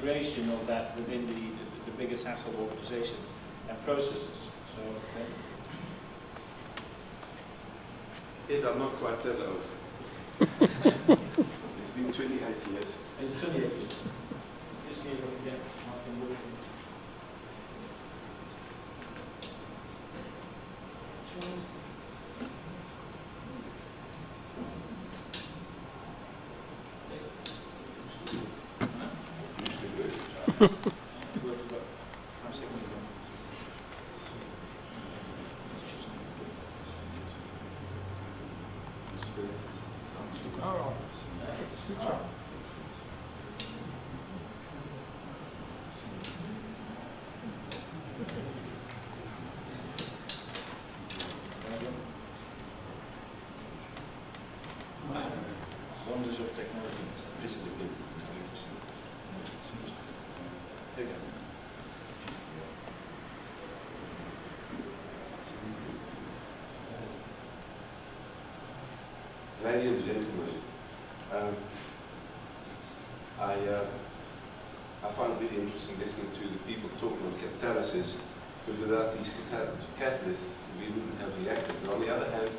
integration of that within the bigger Sasol organization and processes. So, I'm not quite that old. It's been 28 years. It's 28 years. Just see if we can get Martin working. Wonders of technology. This is the good. There you go. Ladies and gentlemen, I find it really interesting listening to the people talking about catalysis, because without these catalysts, we wouldn't have reactors. But on the other hand,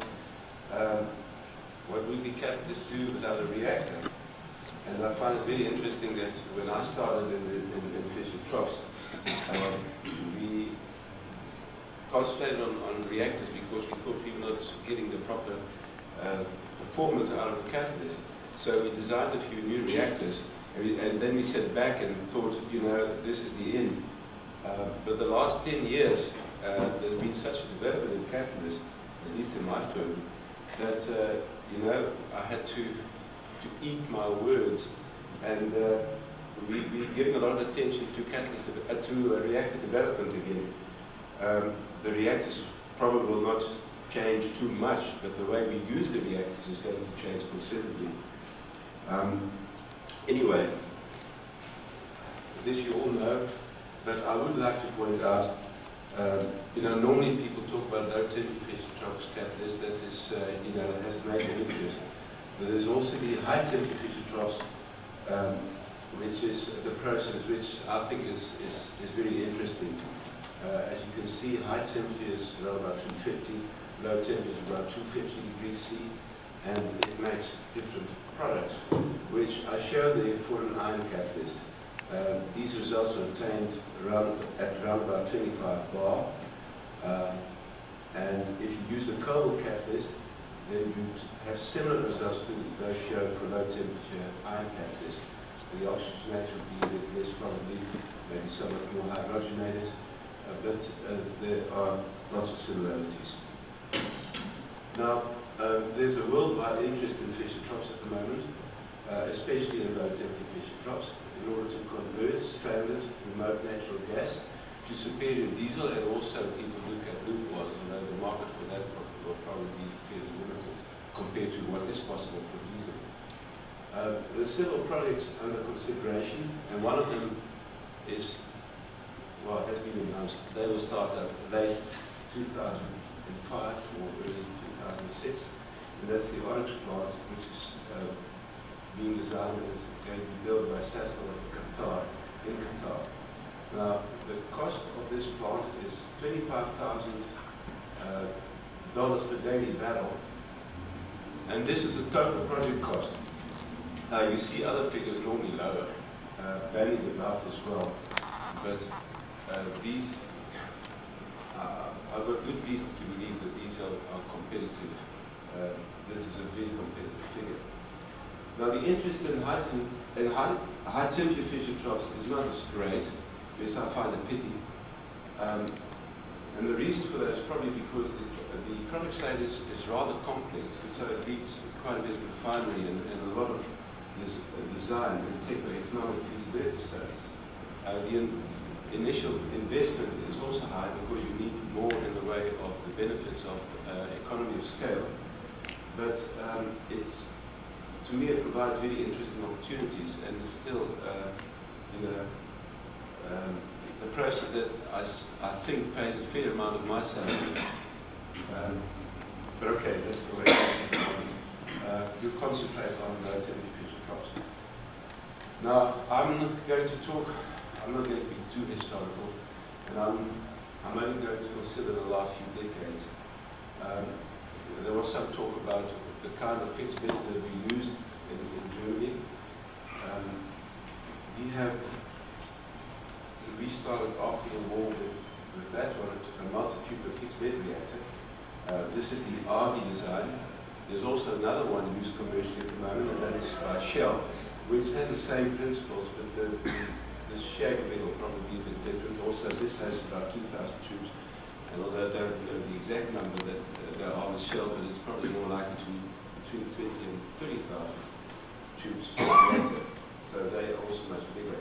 what would the catalyst do without a reactor? And I find it very interesting that when I started in Fischer-Tropsch, we concentrated on reactors because we thought we were not getting the proper performance out of the catalyst. So we designed a few new reactors, and then we sat back and thought, this is the end. But the last 10 years, there's been such a development in catalysts, at least in my firm, that I had to eat my words, and we're giving a lot of attention to catalyst reactor development again. The reactors probably will not change too much, but the way we use the reactors is going to change considerably. Anyway, this you all know, but I would like to point out, normally people talk about low temperature Fischer-Tropsch catalyst that is, has a major interest. But there's also the high temperature Fischer-Tropsch, which is the process which I think is very interesting. As you can see, high temperature is around about 350, low temperature is about 250 degrees C, and it makes different products, which I show there for an iron catalyst. These results are obtained at around about 25 bar, and if you use a cobalt catalyst, then you have similar results to those shown for low temperature iron catalyst. The oxygenation would be a bit less probably, maybe somewhat more hydrogenated, but there are lots of similarities. Now, there's a worldwide interest in Fischer-Tropsch at the moment, especially in low temperature Fischer-Tropsch, in order to convert stranded remote natural gas to superior diesel, and also people look at loop oils, although the market for that will probably be fairly limited compared to what is possible for diesel. There's several projects under consideration, and one of them is, has been announced. They will start at late 2005 or early 2006, and that's the Orange plant, which is being designed and is going to be built by Sasol in Qatar. Now, the cost of this plant is $25,000 per daily barrel, and this is the total project cost. Now, you see other figures normally lower, banning about as well, but these, I've got good reasons to believe that these are competitive. This is a very competitive figure. Now, the interest in high temperature Fischer-Tropsch is not as great. Yes, I find a pity. And the reason for that is probably because the product slate is rather complex, and so it needs quite a bit of refinery and a lot of this design and techno-economic feasibility studies. The initial investment is also high because you need more in the way of the benefits of economy of scale. But to me, it provides very interesting opportunities, and it's still, a process that I think pays a fair amount of my salary. But okay, that's the way it is. You concentrate on low temperature Fischer-Tropsch. Now, I'm not going to be too historical, and I'm only going to consider the last few decades. There was some talk about the kind of fixed beds that have been used in Germany. We started after the war with that one, a multi-tubular fixed bed reactor. This is the RD design. There's also another one used commercially at the moment, and that is by Shell, which has the same principles, but the shape of it will probably be a bit different. Also, this has about 2,000 tubes, and although I don't know the exact number that there are with Shell, but it's probably more likely to be between 20 and 30,000 tubes per reactor. So they are also much bigger.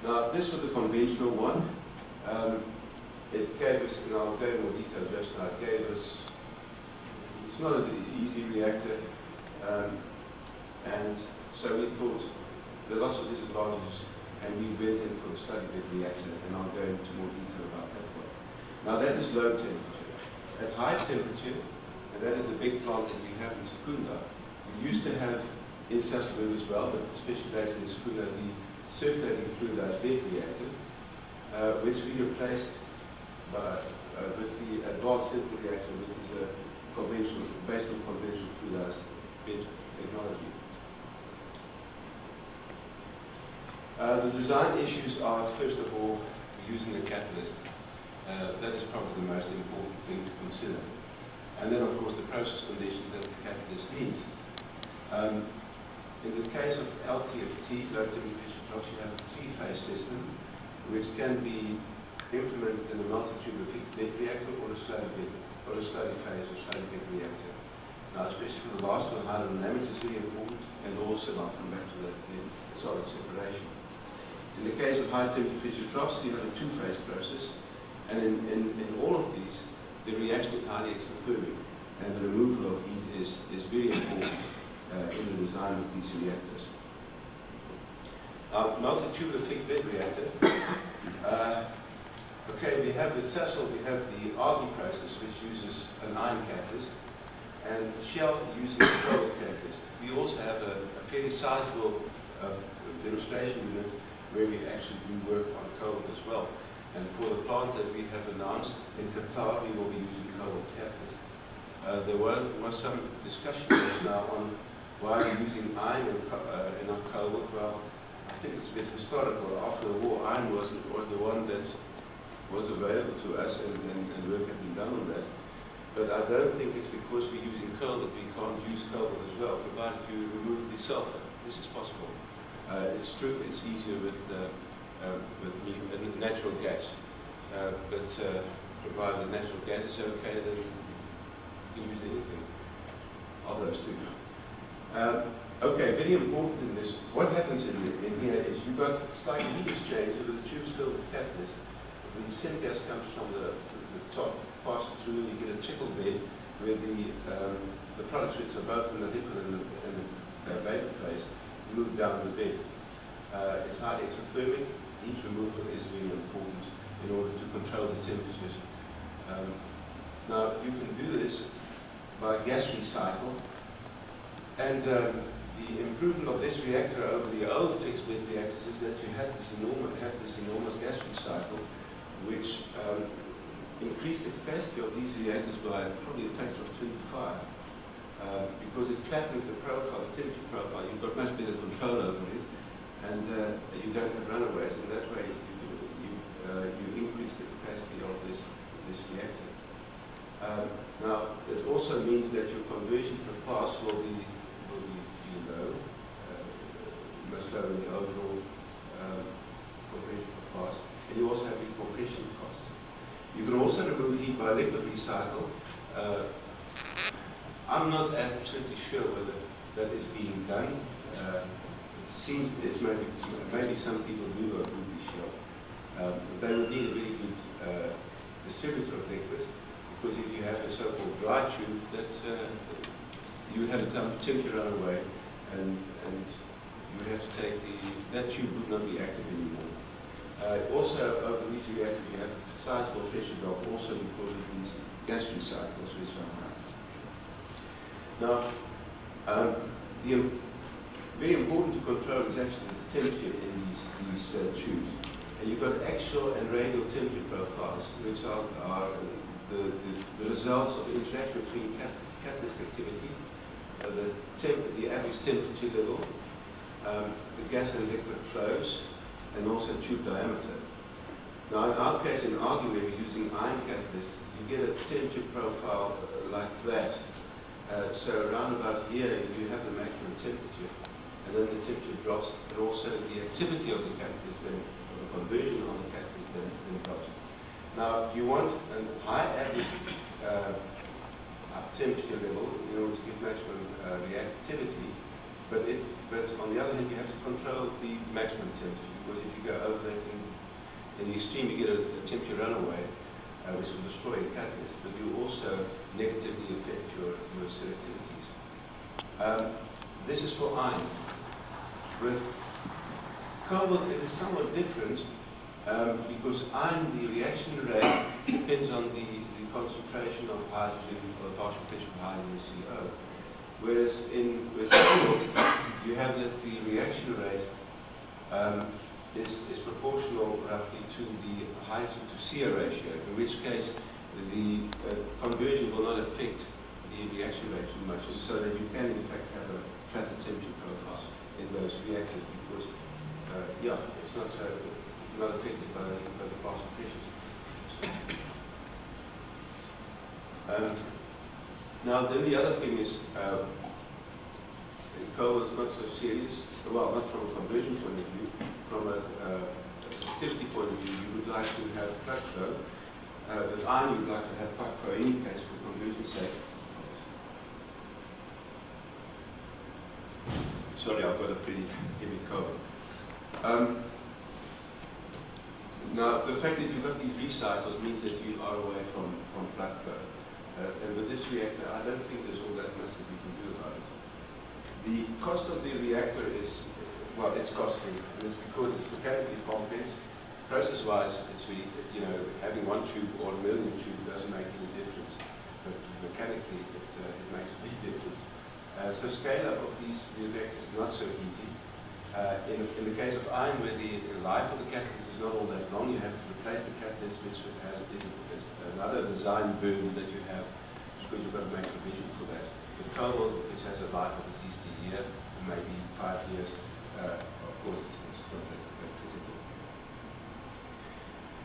Now, this was a conventional one. It gave us, and I'll go in more detail just now, it gave us, it's not an easy reactor, and so we thought there are lots of disadvantages, and we went in for a study bed reactor, and I'll go into more detail about that one. Now, that is low temperature. At high temperature, and that is the big plant that we have in Secunda, we used to have in Sassenburg as well, but especially based in Secunda, the circulating fluidized bed reactor, which we replaced with the advanced central reactor, which is a conventional, based on conventional fluidized bed technology. The design issues are, first of all, using a catalyst. That is probably the most important thing to consider. And then, of course, the process conditions that the catalyst needs. In the case of LTFT, low temperature Fischer-Tropsch, you have a three-phase system, which can be implemented in a multi-tubular fixed bed reactor or a slowly phase or slowly bed reactor. Now, especially for the last one, hydrodynamics is really important, and also, I'll come back to that again, solid separation. In the case of high temperature Fischer-Tropsch, you have a two-phase process, and in all of these, the reaction is highly exothermic, and the removal of heat is very important in the design of these reactors. Now, multi-tubular fixed bed reactor. Okay, we have with Sasol, we have the RD process, which uses an iron catalyst, and Shell uses a coal catalyst. We also have a fairly sizable demonstration unit where we actually do work on coal as well. And for the plant that we have announced in Qatar, we will be using coal catalyst. There was some discussion just now on why we're using iron in our coal. Well, I think it's a bit historical. After the war, iron was the one that was available to us, and work had been done on that. But I don't think it's because we're using coal that we can't use coal as well, provided you remove the sulfur. This is possible. It's true, it's easier with natural gas, but provided the natural gas is okay, then you can use anything of those two. Okay, very important in this, what happens in here is you've got slight heat exchange with the tubes filled with catalyst. The syngas comes from the top, passes through, and you get a trickle bed where the products, which are both in the liquid and the vapor phase, move down the bed. It's highly exothermic. Heat removal is very important in order to control the temperatures. Now, you can do this by gas recycle, and the improvement of this reactor over the old fixed bed reactors is that you have this enormous gas recycle, which increased the capacity of these reactors by probably a factor of 25, because it flattens the profile, the temperature profile. You've got much better control over it, and you don't have runaways, and that way you increase the capacity of this reactor. Now, it also means that your conversion per pass will be low, much lower than the overall conversion per pass, and you also have your compression costs. You can also remove heat by liquid recycle. I'm not absolutely sure whether that is being done. It seems it's maybe some people do or do be sure. They would need a very good distributor of liquid, because if you have a so-called dry tube, that you would have a temperature runaway, and you would have to take that tube would not be active anymore. Also, over these reactors, you have a sizable pressure drop, also because of these gas recycles, which are high. Now, very important to control is actually the temperature in these tubes. And you've got actual and radial temperature profiles, which are the results of the interaction between catalyst activity, the average temperature level, the gas and liquid flows, and also tube diameter. Now in our case, in Jager, where we're using iron catalyst, you get a temperature profile like that. So around about here, you have the maximum temperature, and then the temperature drops, and also the activity of the catalyst, then the conversion on the catalyst then drops. Now you want a high average temperature level in order to get maximum reactivity, but on the other hand, you have to control the maximum temperature, because if you go over that in the extreme, you get a temperature runaway, which will destroy your catalyst, but you also negatively affect your selectivities. This is for iron. With cobalt, it is somewhat different because iron, the reaction rate depends on the concentration of hydrogen or partial pressure of hydrogen in CO. Whereas with cobalt, you have that the reaction rate is proportional roughly to the hydrogen to CO ratio, in which case the conversion will not affect the reaction rate too much, so that you can in fact have a flatter temperature profile in those reactors, because it's not affected by the partial pressures. Now then the other thing is cobalt is not so serious, well, not from a conversion point of view. From a sensitivity point of view, you would like to have plug flow. With iron, you would like to have plug flow in any case for conversion's sake. Sorry, I've got a pretty heavy cold. Now, the fact that you've got these recycles means that you are away from plug flow. And with this reactor, I don't think there's all that much that we can do about it. The cost of the reactor is, well, it's costly, and it's because it's mechanically complex. Process-wise, it's really, having one tube or a million tube doesn't make any difference, but mechanically it makes a big difference. So scale-up of these reactors is not so easy. In the case of iron, where the life of the catalyst is not all that long, you have to replace the catalyst, which is another design burden that you have, because you've got to make provision for that. With cobalt, which has a life of at least a year, maybe 5 years, of course it's not that critical.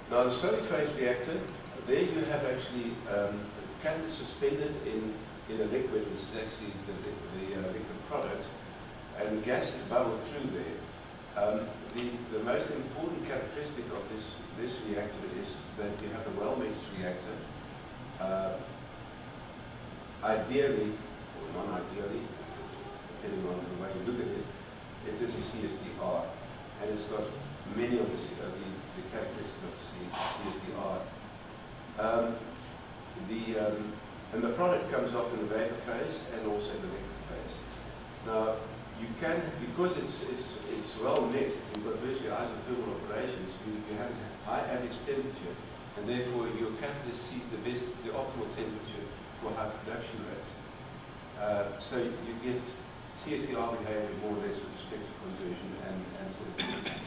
Now the solid phase reactor, there you have actually catalyst suspended in a liquid. This is actually the liquid product, and gas is bubbled through there. The most important characteristic of this reactor is that you have a well-mixed reactor. Ideally, or non-ideally, depending on the way you look at it, it is a CSDR, and it's got many of the characteristics of CSDR. And the product comes off in the vapor phase and also in the liquid phase. Now, you can, because it's well mixed, you've got virtually isothermal operations, you have a high average temperature, and therefore your catalyst sees the optimal temperature for high production rates. So you get CSDR behavior more or less with respect to conversion and selectivity.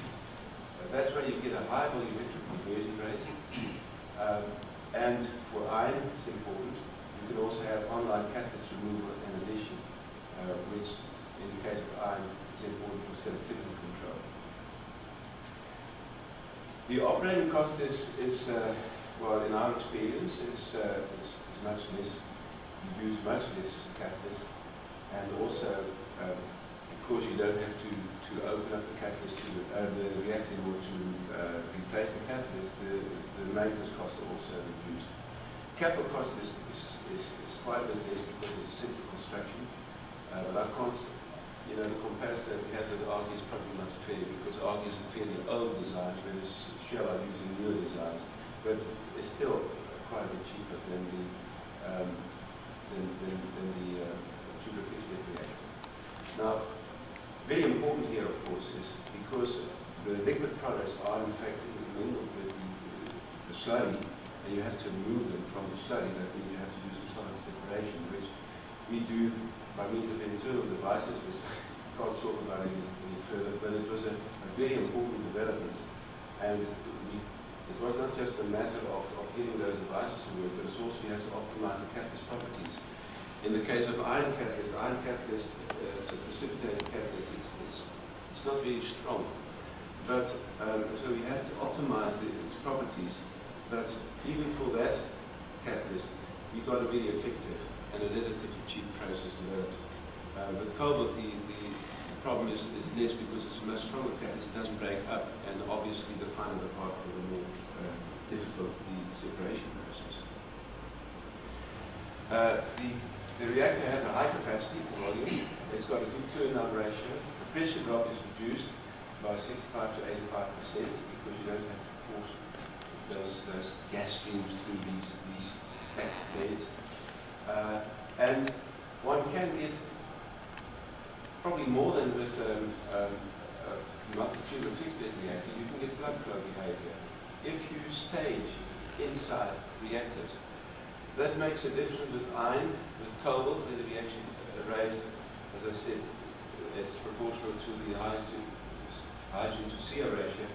That's why you get a high volumetric conversion rate. And for iron, it's important. You can also have online catalyst removal and addition, which in the case of iron is important for selectivity control. The operating cost is well, in our experience, is much less. You use much less catalyst, and also because you don't have to open up the catalyst to the reactor or to replace the catalyst, the maintenance costs are also reduced. Capital cost is quite a bit less because it's a simple construction, but I can't, the comparison that we have with Jager is probably not fair, because Jager is a fairly old design, whereas Shell are using newer designs, but it's still quite a bit cheaper than the tubular fixed reactor. Now, very important here, of course, is because the liquid products are in fact intermingled with the slurry, and you have to remove them from the slurry. That means you have to do some sort of separation, which we do by means of internal devices, which can't talk about it any further, but it was a very important development. And it was not just a matter of getting those devices to work, but it's also you have to optimize the catalyst properties. In the case of iron catalyst, it's a precipitated catalyst, it's not very strong. But, so we have to optimize its properties, but even for that catalyst, we got a very effective and a relatively cheap process developed. With cobalt, the problem is less because it's a much stronger catalyst, it doesn't break up, and obviously the finer the particle, the more difficult the separation process. The reactor has a high capacity volume, it's got a good turnout ratio, the pressure drop is reduced by 65 to 85% because you don't have to force those gas streams through these packed beds. And one can get probably more than with a multitude of bed reactor, you can get blood flow behavior. If you stage inside reactors, that makes a difference with iron, with cobalt, where the reaction rate, as I said, it's proportional to the hydrogen to CO ratio.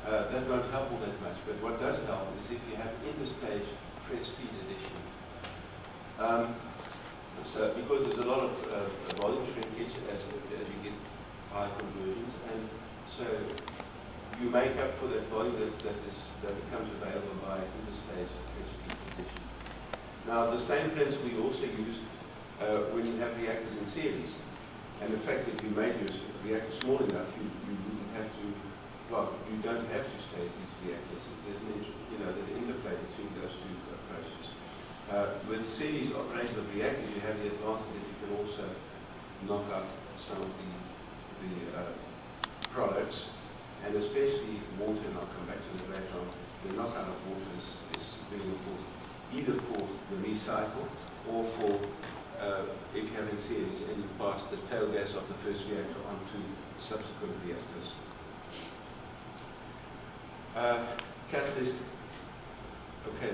That won't help all that much, but what does help is if you have interstage press feed addition. So because there's a lot of volume shrinkage as you get high conversions, and so you make up for that volume that becomes available by interstage press feed addition. Now the same principle we also use when you have reactors in series. And in fact, if you made your reactor small enough, you wouldn't have to, well, you don't have to stage these reactors. There's an there's an interplay between those two approaches. With series operations of reactors, you have the advantage that you can also knock out some of the products, and especially water, and I'll come back to it later on. The knockout of water is very important, either for the recycle or for if you have in series and you pass the tail gas of the first reactor onto subsequent reactors. Catalyst, okay,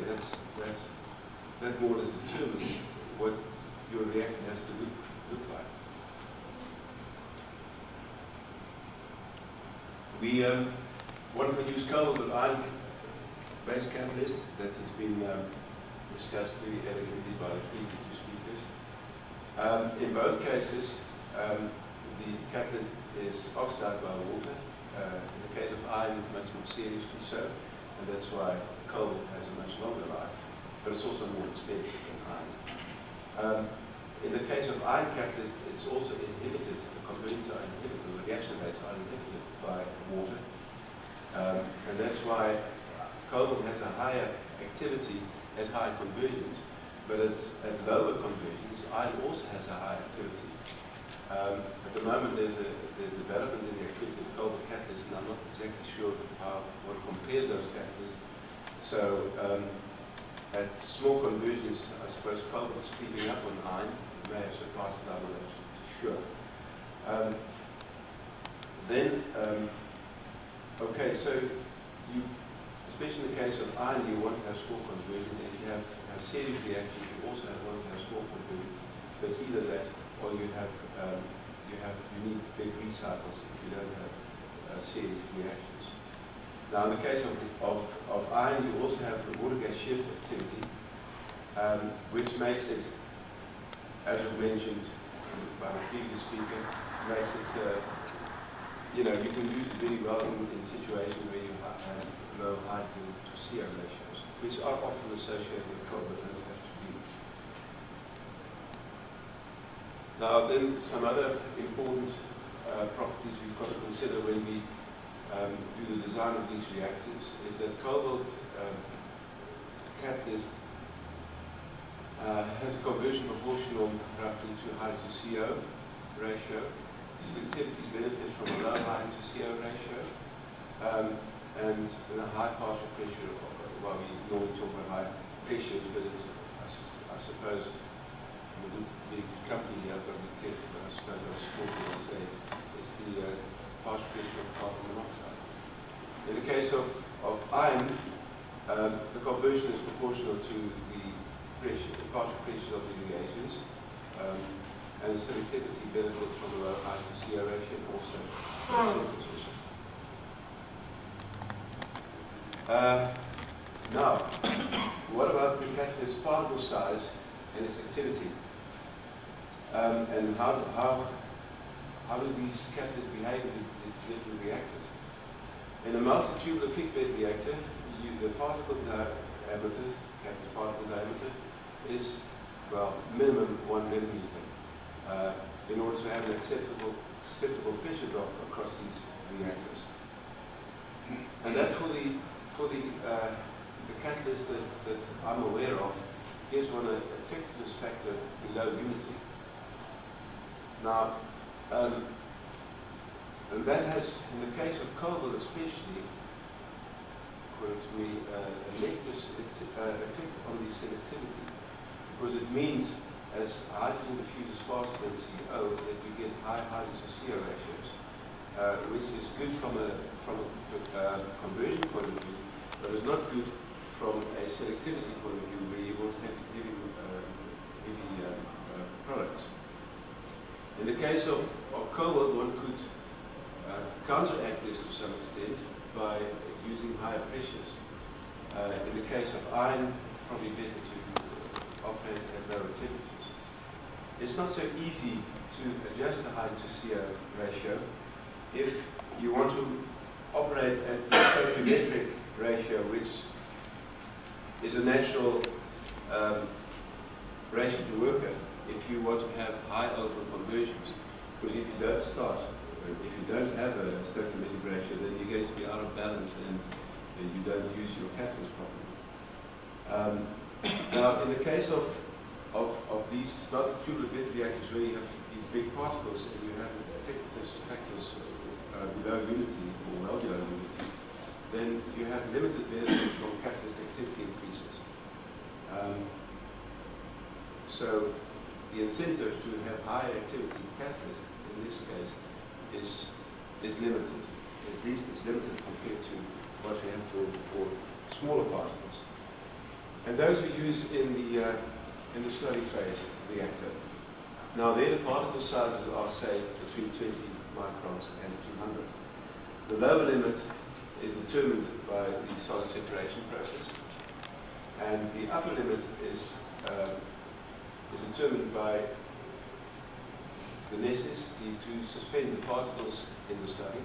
that more or less determines what your reactor has to look like. One can use cobalt with iron-based catalyst that has been discussed very elegantly by the previous two speakers. In both cases, the catalyst is oxidized by water. In the case of iron, much more seriously so, and that's why cobalt has a much longer life, but it's also more expensive than iron. In the case of iron catalysts, it's also inhibited, the conversions are inhibited, the reaction rates are inhibited by water, and that's why cobalt has a higher activity, has higher conversions, but it's at lower conversions. Iron also has a high activity. At the moment, there's development in the activity of cobalt catalysts, and I'm not exactly sure what compares those catalysts. So, at small conversions, I suppose cobalt is creeping up on iron. It may have surpassed it, I'm not sure. Okay, so especially in the case of iron, you want to have small conversion. If you have series reactions, you also want to have small conversion. So it's either that, or you need big recycles if you don't have series reactions. Now, in the case of iron, you also have the water gas shift activity, which makes it, as you mentioned by the previous speaker, makes it, you can use it very well in situations where you have low hydrogen to CO ratios, which are often associated with cobalt, but don't have to be. Now, then some other important properties we've got to consider when we do the design of these reactors is that cobalt catalyst has a conversion proportional roughly to hydrogen to CO ratio. These activities benefit from a low hydrogen to CO ratio and a high partial pressure. Well, we normally talk about high pressures, but it's, I suppose, I'm a big company here, I've got to be careful, but I suppose I was talking to say it's the partial pressure of carbon monoxide. In the case of iron, the conversion is proportional to the pressure, the partial pressures of the reagents. and the selectivity benefits from the low height to CO ratio and also temperature. Now, what about the catalyst particle size and its activity? And how do these catalysts behave in these different reactors? In a multi-tubular thick bed reactor, the particle diameter, catalyst particle diameter, is, well, minimum 1 millimeter in order to have an acceptable pressure drop across these reactors. And that for the catalyst that I'm aware of gives one an effectiveness factor below unity. Now, and that has, in the case of cobalt especially, according to me, a negative effect on the selectivity, because it means as hydrogen diffuses faster than CO that you get high hydrogen to CO ratios, which is good from a conversion point of view, but is not good from a selectivity point of view where you want to have heavy products. In the case of cobalt, one could counteract this to some extent by using higher pressures. In the case of iron, probably better to operate at lower temperatures. It's not so easy to adjust the height to CO ratio if you want to operate at the stoichiometric ratio, which is a natural ratio to work at if you want to have high open conversions. Because if you don't have a stoichiometric ratio, then you're going to be out of balance and you don't use your catalyst properly. Now, in the case of these multi-tubular bed reactors where you have these big particles and you have effectiveness factors below unity or well below unity, then you have limited benefit from catalyst activity increases. So the incentive to have high activity catalyst in this case is limited. At least it's limited compared to what we have for smaller particles. And those we use in the slurry phase reactor. Now there the particle sizes are, say, between 20 microns and 200. The lower limit is determined by the solid separation process, and the upper limit is determined by the necessity to suspend the particles in the slurry.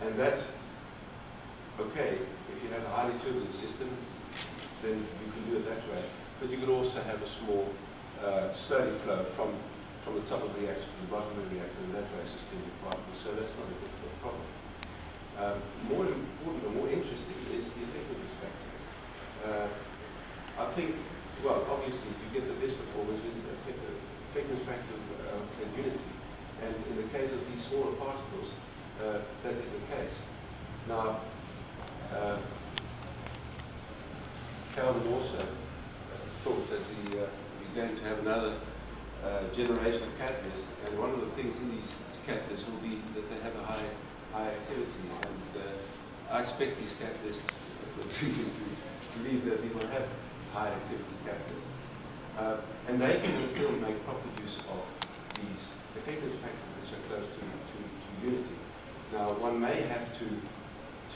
And that's okay. If you have a highly turbulent system, then you can do it that way. But you could also have a small slurry flow from the top of the reactor to the bottom of the reactor, and that way suspend the particles. So that's not a difficult problem. More important or more interesting is the effectiveness factor. I think, well, obviously, if you get the best performance with the effectiveness factor and unity, and in the case of these smaller particles, that is the case. Now, Calvin also thought that we're going to have another generation of catalysts, and one of the things in these catalysts will be that they have a high activity, and I expect these catalysts to believe that we will have high activity catalysts, and they can still make proper use of these effectiveness factors which are close to unity. Now, one may have to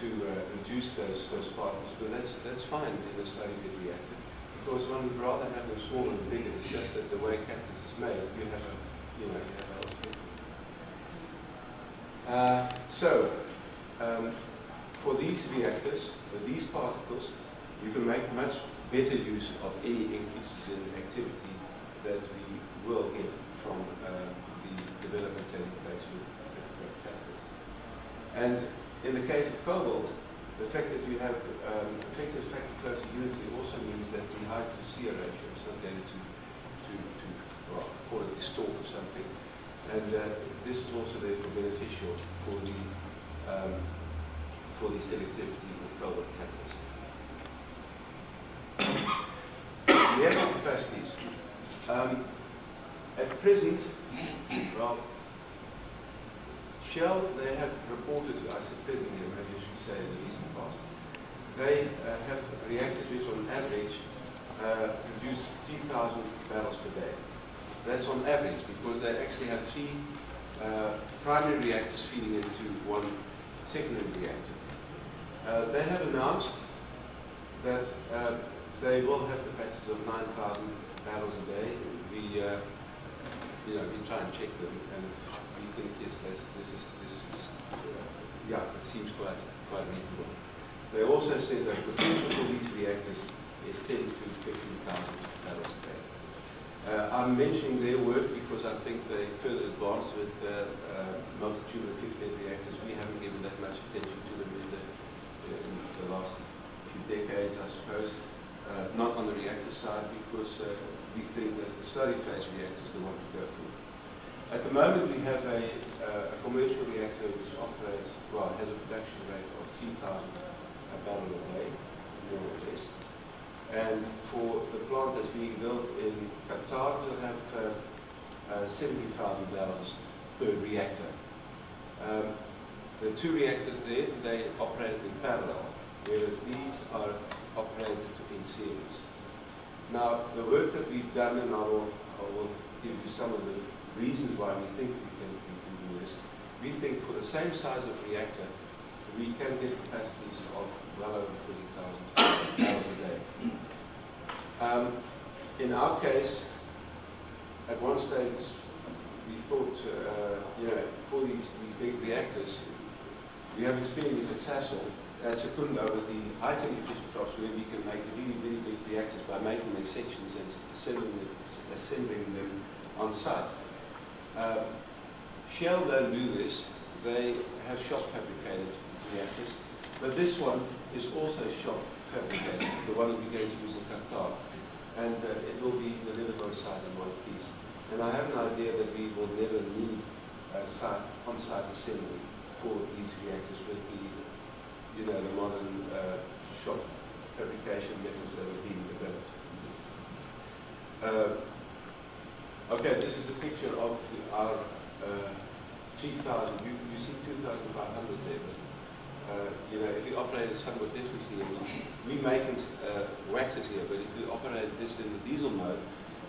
reduce those particles, but that's fine in a slurry bed reactor, because one would rather have them smaller than bigger. It's just that the way catalyst is made, you have a for these reactors, for these particles, you can make much better use of any increases in activity that we will get from the development taking place with catalysts. And in the case of cobalt, the fact that you have effective factor close to unity also means that the height to CO ratio is not going to well, call it distort or something. And this is also therefore beneficial for the selectivity of cobalt catalyst. Reactor capacities. At present, well, Shell, they have reported, I said presently, maybe I should say in the recent past, they have reactors which on average produce 3,000 barrels per day. That's on average, because they actually have three primary reactors feeding into one secondary reactor. They have announced that they will have capacities of 9,000 barrels a day. We try and check them, and we think yes, this is it seems quite reasonable. They also said that the potential for these reactors is 10 to 15,000 barrels a day. I'm mentioning their work because I think they further advanced with multi-tubular fixed bed reactors. We haven't given that much attention to them in the last few decades, I suppose. Not on the reactor side, because we think that the slurry phase reactor is the one to go for. At the moment, we have a commercial reactor which operates, has a production rate of 3,000 barrels a day, more or less. And for the plant that's being built in Qatar, we'll have 70,000 barrels per reactor. The two reactors there, they operate in parallel, whereas these are operated in series. Now, the work that we've done, and I will give you some of the reasons why we think we can do this. We think for the same size of reactor, we can get capacities of well over 30,000 barrels a day. In our case, at one stage, we thought, for these big reactors, we have experience at Sasol, at Secunda, with the high-temperature Fischer-Tropsch, where we can make really, really big reactors by making them in sections and assembling them on site. Shell don't do this. They have shop fabricated reactors, but this one is also shop fabricated, the one that we're going to use in Qatar, and it will be delivered on site in one piece. And I have an idea that we will never need on-site assembly for these reactors with the modern shop fabrication methods that are being developed. Okay, this is a picture of our 3,000. You see 2,500 there, but if we operate it somewhat differently, we make it reactors here, but if we operate this in the diesel mode,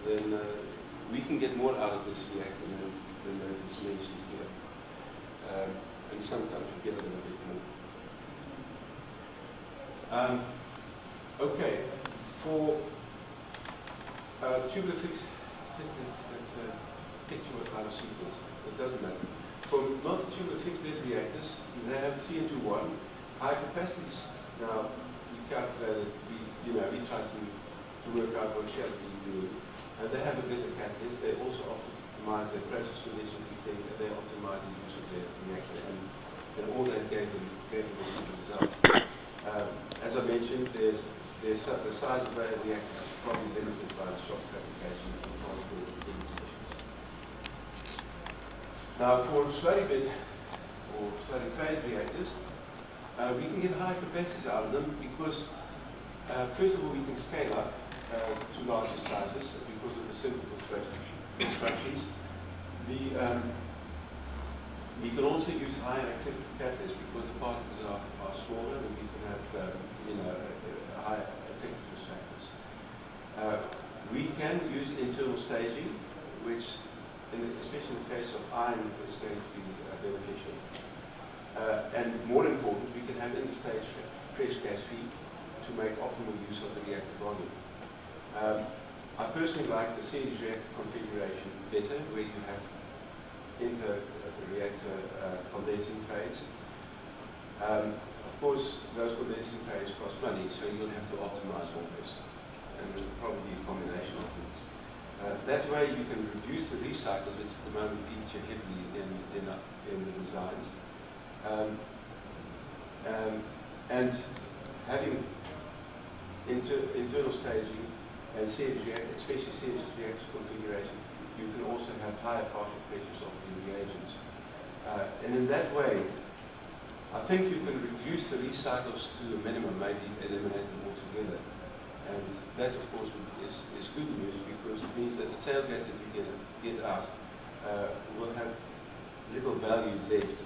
then we can get more out of this reactor than is mentioned here. And sometimes we get a little bit more. Okay, for tubular fixed, I think that's a picture was out of sequence. It doesn't matter. For multi-tubular fixed bed reactors, they have 3-to-1 high capacities. Now, we calculated, we try to work out what shall be doing. And they have a better catalyst. They also optimize their process conditions. We think that they optimize the use of their reactor, and all that gave them a good result. As I mentioned, the size of the reactors is probably limited by the shop fabrication and transport limitations. Now, for slurry bed or slurry phase reactors, we can get high capacities out of them because, first of all, we can scale up to larger sizes because of the simple constructions. We can also use higher activity catalysts because the particles are smaller and we can have higher effectiveness factors. We can use internal staging, which, especially in the case of iron, is going to be beneficial. And more important, we can have interstage fresh gas feed to make optimal use of the reactor volume. I personally like the series reactor configuration better, where you have inter-reactor condensing trays. Of course, those condensing trays cost money, so you'll have to optimize all this, and probably a combination of these. That way, you can reduce the recycle, which at the moment feature heavily in the designs. And having internal staging and series reactor, especially series reactor configuration, you can also have higher partial pressures of the reagents. And in that way, I think you can reduce the recycles to a minimum, maybe eliminate them altogether. And that, of course, is good news because it means that the tail gas that you get out will have little value left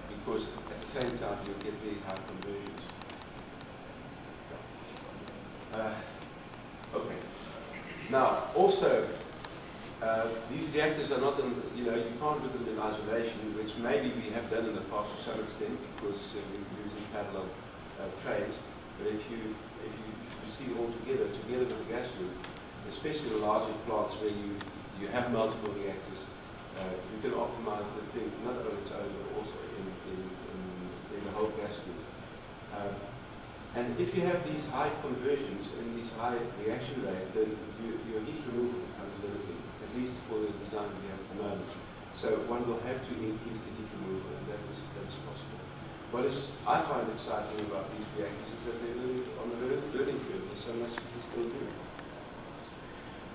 because at the same time you'll get very high conversions. Okay. Now, also, These reactors are not, you can't look at them in isolation, which maybe we have done in the past to some extent because we're using parallel trains. But if you see it all together with the gas loop, especially the larger plants where you have multiple reactors, you can optimize the thing not on its own but also in the whole gas loop. And if you have these high conversions and these high reaction rates, then your heat removal becomes limiting, at least for the design we have at the moment. So one will have to increase the heat removal, and that is possible. What I find exciting about these reactors is that they're on a learning curve. There's so much we can still do.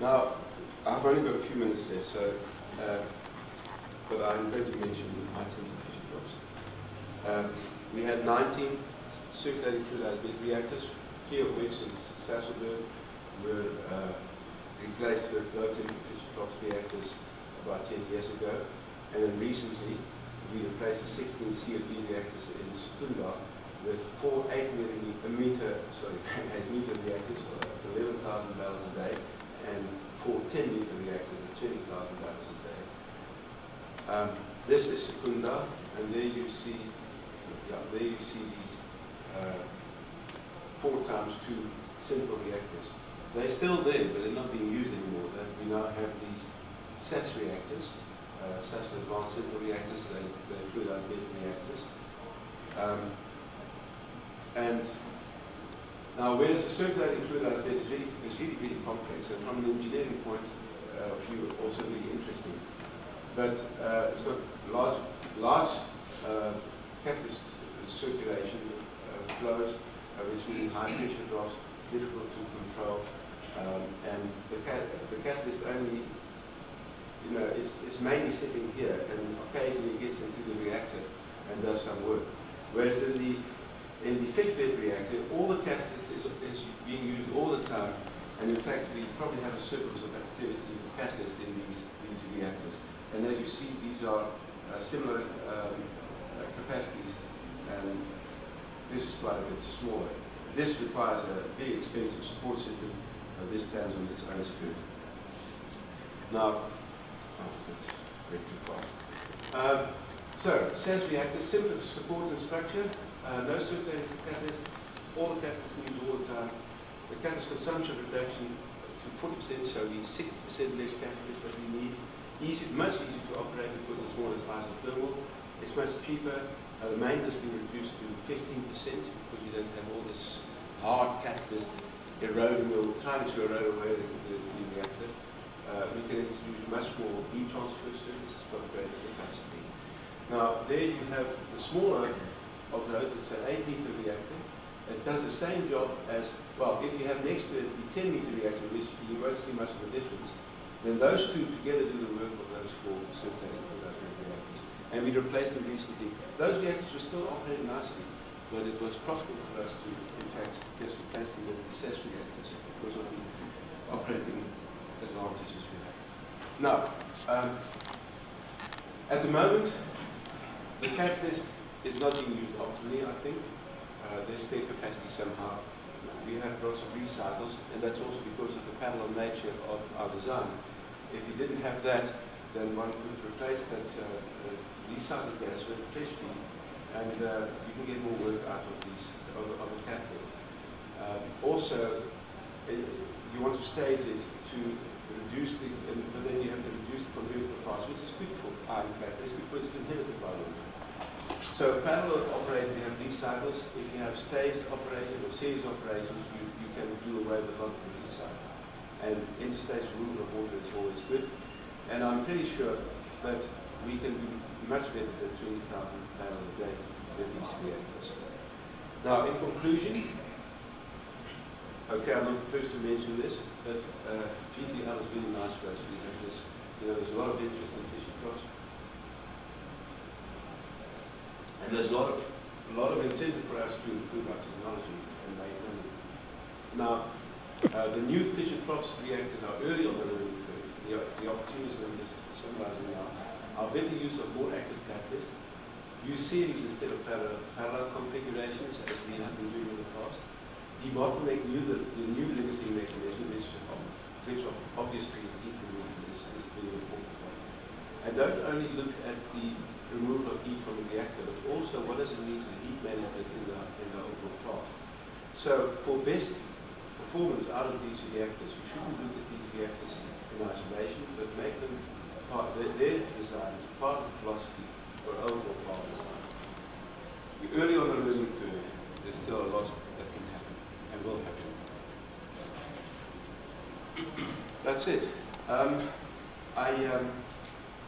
Now, I've only got a few minutes left, so but I'm going to mention my 10 Fischer-Tropsch. We had 19 circulating fluidized bed reactors, 3 of which in Sasselberg were replaced with low-temperature Fischer-Tropsch reactors about 10 years ago, and then recently we replaced the 16 CFD reactors in Secunda with 4 8 meter reactors of 11,000 barrels a day, and 4 10 meter reactors of 20,000 barrels a day. This is Secunda, and there you see these 4 times 2 simple reactors. They're still there, but they're not being used anymore. We now have these SAS reactors, SAS advanced simple reactors. They're fluidized bed reactors. And now, whereas the circulating fluidized bed is really complex, and from an engineering point of view, also really interesting. But it's got large catalyst circulation flows, which mean high pressure drops, difficult to control, and the catalyst only, is mainly sitting here, and occasionally gets into the reactor and does some work. Whereas in the fixed bed reactor, all the catalyst is being used all the time, and in fact we probably have a surplus of activity of catalyst in these reactors. And as you see, these are similar capacities, and this is quite a bit smaller. This requires a very expensive support system. This stands on its own screw. Now, that's way too fast. So, SAS reactors, simple support and structure, no circulating catalyst, all the catalysts used all the time. The catalyst consumption reduction to 40%, so the 60% less catalyst that we need. Much easier to operate because it's more isothermal. It's much cheaper. The maintenance has been reduced to 15% because you don't have all this hard catalyst eroding or trying to erode away the reactor. We can introduce much more heat transfer services for greater capacity. Now, there you have the smaller of those. It's an 8 meter reactor. It does the same job as, well, if you have next to it the 10 meter reactor, which you won't see much of a difference, then those two together do the work of those 4 circulating reactors. And we replaced them recently. Those reactors were still operating nicely, but it was profitable for us to, in fact, just replace them with the SAS reactors because of the operating advantages we have. Now, at the moment, the catalyst is not being used optimally, I think. There's spare capacity somehow. We have lots of recycles, and that's also because of the parallel nature of our design. If you didn't have that, then one could replace that recycled gas with fresh feed, and you can get more work out of the catalyst. Also, you want to stage it to reduce but then you have to reduce the convertible parts, which is good for iron catalyst because it's inhibited by them. So parallel operating, you have recycles. If you have staged operation or series operations, you can do away with a lot of the recycle. And interstage removal of water is always good. And I'm pretty sure that we can do much better than 20,000 barrels a day with these reactors. Now, in conclusion, okay, I'm not the first to mention this, but GTL is really nice for us. We have this, there's a lot of interest in Fischer-Tropsch. And there's a lot of incentive for us to improve our technology and make money. Now, the new Fischer-Tropsch reactors are early on the learning curve. The opportunities I'm just summarizing now are better use of more active catalysts, use series instead of parallel configurations as we have been doing in the past, debottleneck the new limiting mechanism, which things obviously heat removal is a really important one. And don't only look at the removal of heat from the reactor, but also what does it mean to the heat management in the overall plant. So for best performance out of these reactors, you shouldn't look at these reactors in isolation, but make them part of their design, part of the philosophy for overall plant design. We're early on the learning curve. There's still a lot that can happen and will happen. That's it.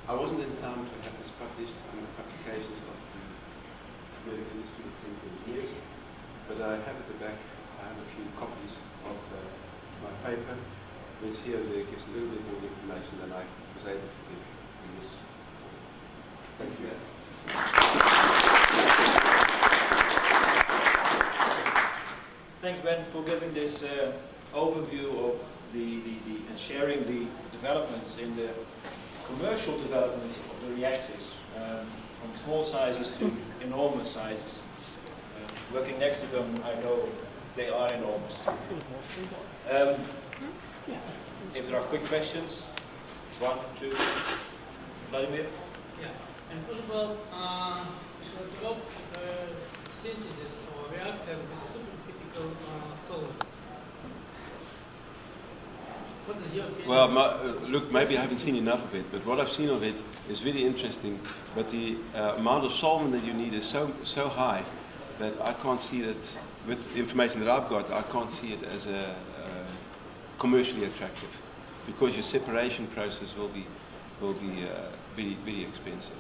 I wasn't in time to have this published on the publications of the American Institute of Chemical Engineers, but I have at the back, I have a few copies of my paper, which here gives a little bit more information than I was able to give in this. Thank you. Thanks, Ben, for giving this overview of and sharing the developments in the commercial developments of the reactors, from small sizes to enormous sizes. Working next to them, I know they are enormous. If there are quick questions, 1, 2, Vladimir? Yeah, and what about Fischer-Tropsch synthesis or reactor with supercritical solvent? What is your opinion? Well, look, maybe I haven't seen enough of it, but what I've seen of it is really interesting. But the amount of solvent that you need is so high that I can't see that, with the information that I've got, I can't see it as commercially attractive, because your separation process will be very, very expensive.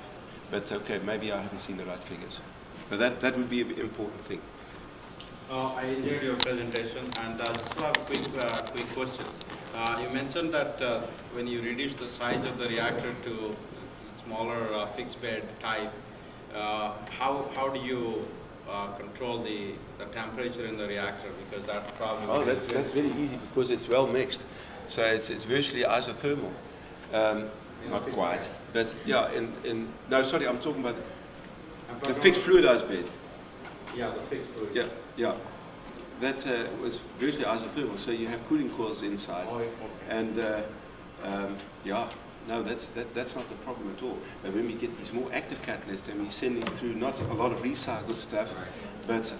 But okay, maybe I haven't seen the right figures. But that would be an important thing. I enjoyed your presentation, and I just have a quick question. You mentioned that when you reduce the size of the reactor to smaller fixed bed type, how do you control the temperature in the reactor? Because that probably... Oh, that's very easy, because it's well mixed. So it's virtually isothermal. Not quite, but yeah, no, sorry, I'm talking about the fixed fluidized bed. Yeah, the fixed fluid. Yeah, yeah. That was virtually isothermal, so you have cooling coils inside. Oh, okay. And yeah, no, that's not the problem at all. But when we get these more active catalysts and we're sending through not a lot of recycled stuff, but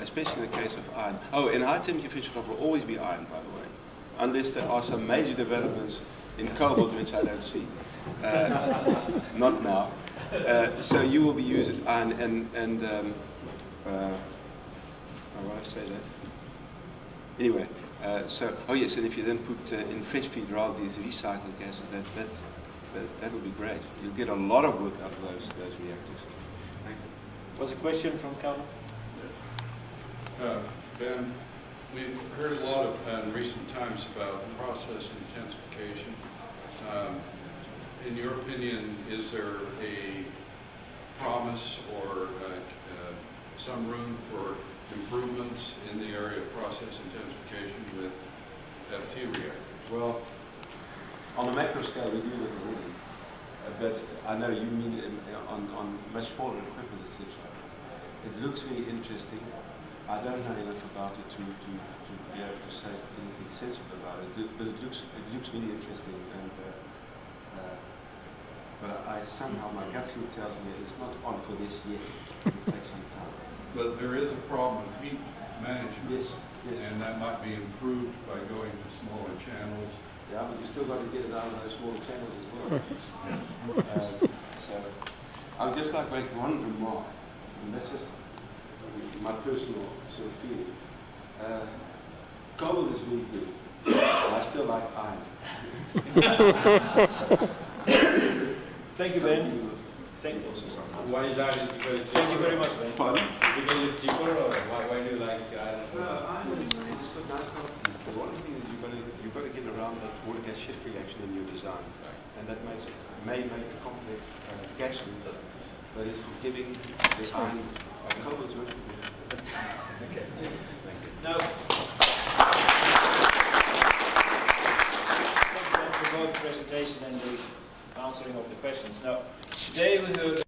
especially in the case of iron. Oh, in high temperature Fischer-Tropsch will always be iron, by the way, unless there are some major developments in cobalt which I don't see. Not now. So you will be using iron and how do I say that? Anyway, oh yes, and if you then put in fresh feed rather these recycled gases, that will be great. You'll get a lot of work out of those reactors. Thank you. Was a question from Calvin? Ben, we've heard a lot in recent times about process intensification. In your opinion, is there a promise or some room for improvements in the area of process intensification with FT reactors? Well, on a macro scale, we do that already. But I know you mean on much smaller equipment, etc. It looks really interesting. I don't know enough about it to be able to say anything sensible about it. But it looks really interesting. And but I somehow, my gut feel tells me it's not on for this yet. It will take some time. But there is a problem with heat management. Yes, yes. And that might be improved by going to smaller channels. Yeah, but you still got to get it out of those smaller channels as well. So I would just like to make one remark, and that's just my personal sort of feeling. Cobalt is really good, but I still like iron. Thank you, Ben. Thank you. Why is that? Because Thank you very much, Ben. Pardon? Because it's cheaper, or why do you like iron? Iron is got nice properties. The one thing is you've got to get around that water gas shift reaction in your design, and that may make a complex gas loop, but it's for giving the iron cobalt's much good. Okay. Thank you. Now, thanks Ben for both the presentation and the answering of the questions. Now, today we heard